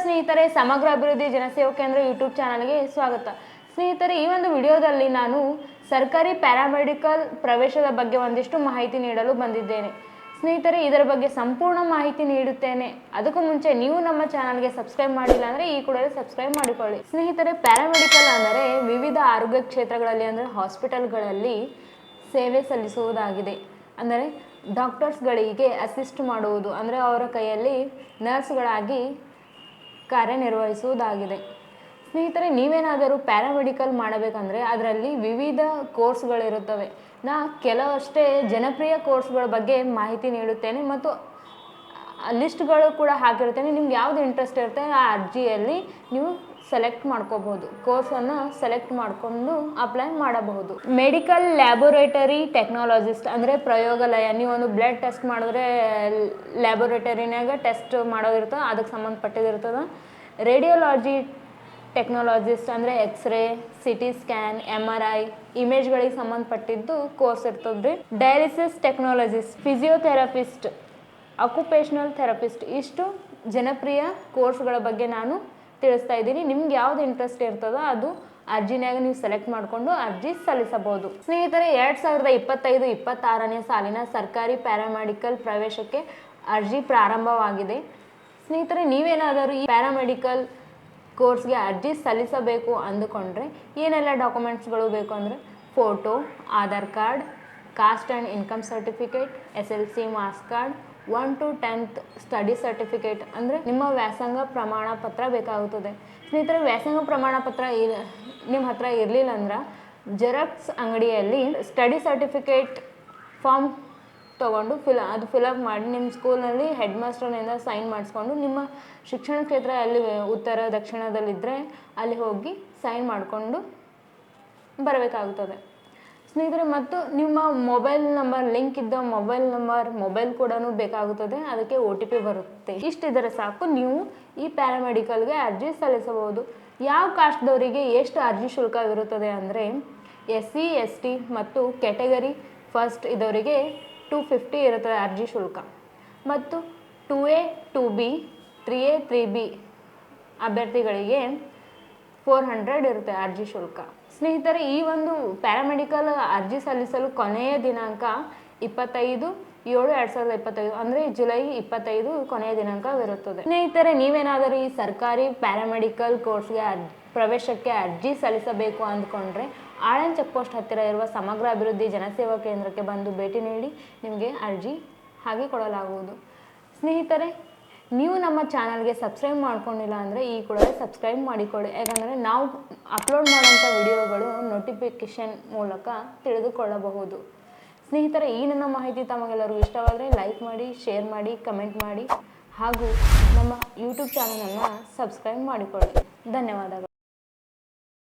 ಸ್ನೇಹಿತರೆ, ಸಮಗ್ರ ಅಭಿವೃದ್ಧಿ ಜನಸೇವಾ ಕೇಂದ್ರ ಯೂಟ್ಯೂಬ್ ಚಾನಲ್ಗೆ ಸ್ವಾಗತ. ಸ್ನೇಹಿತರೆ, ಈ ಒಂದು ವಿಡಿಯೋದಲ್ಲಿ ನಾನು ಸರ್ಕಾರಿ ಪ್ಯಾರಾಮೆಡಿಕಲ್ ಪ್ರವೇಶದ ಬಗ್ಗೆ ಒಂದಿಷ್ಟು ಮಾಹಿತಿ ನೀಡಲು ಬಂದಿದ್ದೇನೆ. ಸ್ನೇಹಿತರೆ, ಇದರ ಬಗ್ಗೆ ಸಂಪೂರ್ಣ ಮಾಹಿತಿ ನೀಡುತ್ತೇನೆ. ಅದಕ್ಕೂ ಮುಂಚೆ ನೀವು ನಮ್ಮ ಚಾನಲ್ಗೆ ಸಬ್ಸ್ಕ್ರೈಬ್ ಮಾಡಿಲ್ಲ ಅಂದರೆ ಈ ಕೂಡಲೇ ಸಬ್ಸ್ಕ್ರೈಬ್ ಮಾಡಿಕೊಳ್ಳಿ. ಸ್ನೇಹಿತರೆ, ಪ್ಯಾರಾಮೆಡಿಕಲ್ ಅಂದರೆ ವಿವಿಧ ಆರೋಗ್ಯ ಕ್ಷೇತ್ರಗಳಲ್ಲಿ ಅಂದರೆ ಹಾಸ್ಪಿಟಲ್ಗಳಲ್ಲಿ ಸೇವೆ ಸಲ್ಲಿಸುವುದಾಗಿದೆ. ಅಂದರೆ ಡಾಕ್ಟರ್ಸ್ಗಳಿಗೆ ಅಸಿಸ್ಟ್ ಮಾಡುವುದು, ಅಂದರೆ ಅವರ ಕೈಯಲ್ಲಿ ನರ್ಸ್ಗಳಾಗಿ ಕಾರ್ಯನಿರ್ವಹಿಸುವುದಾಗಿದೆ. ಸ್ನೇಹಿತರೆ, ನೀವೇನಾದರೂ ಪ್ಯಾರಾಮೆಡಿಕಲ್ ಮಾಡಬೇಕಂದ್ರೆ ಅದರಲ್ಲಿ ವಿವಿಧ ಕೋರ್ಸ್ಗಳಿರುತ್ತವೆ. ಕೆಲವಷ್ಟೇ ಜನಪ್ರಿಯ ಕೋರ್ಸ್ಗಳ ಬಗ್ಗೆ ಮಾಹಿತಿ ನೀಡುತ್ತೇನೆ ಮತ್ತು ಲಿಸ್ಟ್ಗಳು ಕೂಡ ಹಾಕಿರ್ತೇನೆ. ನಿಮ್ಗೆ ಯಾವುದು ಇಂಟ್ರೆಸ್ಟ್ ಇರುತ್ತೆ ಆ ಅರ್ಜಿಯಲ್ಲಿ ನೀವು ಸೆಲೆಕ್ಟ್ ಮಾಡ್ಕೋಬಹುದು. ಕೋರ್ಸನ್ನು ಸೆಲೆಕ್ಟ್ ಮಾಡಿಕೊಂಡು ಅಪ್ಲೈ ಮಾಡಬಹುದು. ಮೆಡಿಕಲ್ ಲ್ಯಾಬೋರೇಟರಿ ಟೆಕ್ನಾಲಜಿಸ್ಟ್ ಅಂದರೆ ಪ್ರಯೋಗಾಲಯ. ನೀವೊಂದು ಬ್ಲಡ್ ಟೆಸ್ಟ್ ಮಾಡಿದ್ರೆ ಲ್ಯಾಬೋರೇಟರಿನಾಗ ಟೆಸ್ಟ್ ಮಾಡೋದಿರ್ತದೆ, ಅದಕ್ಕೆ ಸಂಬಂಧಪಟ್ಟಿದಿರ್ತದೆ. ರೇಡಿಯೋಲಾಜಿ ಟೆಕ್ನಾಲಜಿಸ್ಟ್ ಅಂದರೆ ಎಕ್ಸ್ರೇ, ಸಿಟಿ ಸ್ಕ್ಯಾನ್, MRI ಇಮೇಜ್ಗಳಿಗೆ ಸಂಬಂಧಪಟ್ಟಿದ್ದು ಕೋರ್ಸ್ ಇರ್ತದೆ ರೀ. Dialysis technologist, physiotherapist, occupational therapist, ಇಷ್ಟು ಜನಪ್ರಿಯ ಕೋರ್ಸ್ಗಳ ಬಗ್ಗೆ ನಾನು ತಿಳಿಸ್ತಾ ಇದ್ದೀನಿ. ನಿಮ್ಗೆ ಯಾವ್ದು ಇಂಟ್ರೆಸ್ಟ್ ಇರ್ತದೋ ಅದು ಅರ್ಜಿನಾಗ ನೀವು ಸೆಲೆಕ್ಟ್ ಮಾಡಿಕೊಂಡು ಅರ್ಜಿ ಸಲ್ಲಿಸಬಹುದು. ಸ್ನೇಹಿತರೆ, 2025-26ನೇ ಸಾಲಿನ ಸರ್ಕಾರಿ ಪ್ಯಾರಾಮೆಡಿಕಲ್ ಪ್ರವೇಶಕ್ಕೆ ಅರ್ಜಿ ಪ್ರಾರಂಭವಾಗಿದೆ. ಸ್ನೇಹಿತರೆ, ನೀವೇನಾದರೂ ಈ ಪ್ಯಾರಾಮೆಡಿಕಲ್ ಕೋರ್ಸ್ಗೆ ಅರ್ಜಿ ಸಲ್ಲಿಸಬೇಕು ಅಂದುಕೊಂಡ್ರೆ ಏನೆಲ್ಲ ಡಾಕ್ಯುಮೆಂಟ್ಸ್ಗಳು ಬೇಕು ಅಂದರೆ photo, Aadhaar card, cost and income certificate, SLC marks card, 1 to 10th study certificate ಅಂದರೆ ನಿಮ್ಮ ವ್ಯಾಸಂಗ ಪ್ರಮಾಣ ಪತ್ರ ಬೇಕಾಗುತ್ತದೆ. ಸ್ನೇಹಿತರೆ, ವ್ಯಾಸಂಗ ಪ್ರಮಾಣ ಪತ್ರ ನಿಮ್ಮ ಹತ್ರ ಇರಲಿಲ್ಲ ಅಂದ್ರೆ ಜೆರಾಕ್ಸ್ ಅಂಗಡಿಯಲ್ಲಿ ಸ್ಟಡಿ ಸರ್ಟಿಫಿಕೇಟ್ ಫಾರ್ಮ್ ತೊಗೊಂಡು ಫಿಲಪ್ ಮಾಡಿ ನಿಮ್ಮ ಸ್ಕೂಲ್ನಲ್ಲಿ ಹೆಡ್ ಮಾಸ್ಟರ್ನಿಂದ ಸೈನ್ ಮಾಡಿಸ್ಕೊಂಡು ನಿಮ್ಮ ಶಿಕ್ಷಣ ಕ್ಷೇತ್ರ ಅಲ್ಲಿ ಉತ್ತರ ದಕ್ಷಿಣದಲ್ಲಿದ್ದರೆ ಅಲ್ಲಿ ಹೋಗಿ ಸೈನ್ ಮಾಡಿಕೊಂಡು ಬರಬೇಕಾಗುತ್ತದೆ. ಸ್ನೇಹಿತರೆ, ಮತ್ತು ನಿಮ್ಮ ಮೊಬೈಲ್ ನಂಬರ್ ಲಿಂಕ್ ಇದ್ದ ಮೊಬೈಲ್ ಕೂಡ ಬೇಕಾಗುತ್ತದೆ. ಅದಕ್ಕೆ OTP ಬರುತ್ತೆ. ಇಷ್ಟಿದ್ದರೆ ಸಾಕು, ನೀವು ಈ ಪ್ಯಾರಾಮೆಡಿಕಲ್ಗೆ ಅರ್ಜಿ ಸಲ್ಲಿಸಬಹುದು. ಯಾವ ಕಾಸ್ಟ್ದವರಿಗೆ ಎಷ್ಟು ಅರ್ಜಿ ಶುಲ್ಕವಿರುತ್ತದೆ ಅಂದರೆ SC ST ಮತ್ತು ಕ್ಯಾಟಗರಿ ಫಸ್ಟ್ ಇದವರಿಗೆ 250 ಇರುತ್ತದೆ ಅರ್ಜಿ ಶುಲ್ಕ. ಮತ್ತು 2A 2B 3A 3B ಅಭ್ಯರ್ಥಿಗಳಿಗೆ 400 ಇರುತ್ತೆ ಅರ್ಜಿ ಶುಲ್ಕ. ಸ್ನೇಹಿತರೆ, ಈ ಒಂದು ಪ್ಯಾರಾಮೆಡಿಕಲ್ ಅರ್ಜಿ ಸಲ್ಲಿಸಲು ಕೊನೆಯ ದಿನಾಂಕ 25/7/2025 ಅಂದರೆ ಜುಲೈ 25 ಕೊನೆಯ ದಿನಾಂಕವಿರುತ್ತದೆ. ಸ್ನೇಹಿತರೆ, ನೀವೇನಾದರೂ ಈ ಸರ್ಕಾರಿ ಪ್ಯಾರಾಮೆಡಿಕಲ್ ಕೋರ್ಸ್ಗೆ ಪ್ರವೇಶಕ್ಕೆ ಅರ್ಜಿ ಸಲ್ಲಿಸಬೇಕು ಅಂದ್ಕೊಂಡ್ರೆ ಆಳನ್ ಚೆಕ್ ಪೋಸ್ಟ್ ಹತ್ತಿರ ಇರುವ ಸಮಗ್ರ ಅಭಿವೃದ್ಧಿ ಜನಸೇವಾ ಕೇಂದ್ರಕ್ಕೆ ಬಂದು ಭೇಟಿ ನೀಡಿ ನಿಮಗೆ ಅರ್ಜಿ ಹಾಗೆ ಕೊಡಲಾಗುವುದು. ಸ್ನೇಹಿತರೆ, ನೀವು ನಮ್ಮ ಚಾನಲ್ಗೆ ಸಬ್ಸ್ಕ್ರೈಬ್ ಮಾಡ್ಕೊಂಡಿಲ್ಲ ಅಂದರೆ ಈ ಕೂಡಲೇ ಸಬ್ಸ್ಕ್ರೈಬ್ ಮಾಡಿಕೊಳ್ಳಿ. ಯಾಕಂದರೆ ನಾವು ಅಪ್ಲೋಡ್ ಮಾಡೋಂಥ ವಿಡಿಯೋಗಳು ನೋಟಿಫಿಕೇಷನ್ ಮೂಲಕ ತಿಳಿದುಕೊಳ್ಳಬಹುದು. ಸ್ನೇಹಿತರೆ, ಈ ನನ್ನ ಮಾಹಿತಿ ತಮಗೆಲ್ಲರಿಗೂ ಇಷ್ಟವಾದರೆ ಲೈಕ್ ಮಾಡಿ, ಶೇರ್ ಮಾಡಿ, ಕಮೆಂಟ್ ಮಾಡಿ ಹಾಗೂ ನಮ್ಮ ಯೂಟ್ಯೂಬ್ ಚಾನಲನ್ನು ಸಬ್ಸ್ಕ್ರೈಬ್ ಮಾಡಿಕೊಳ್ಳಿ. ಧನ್ಯವಾದಗಳು.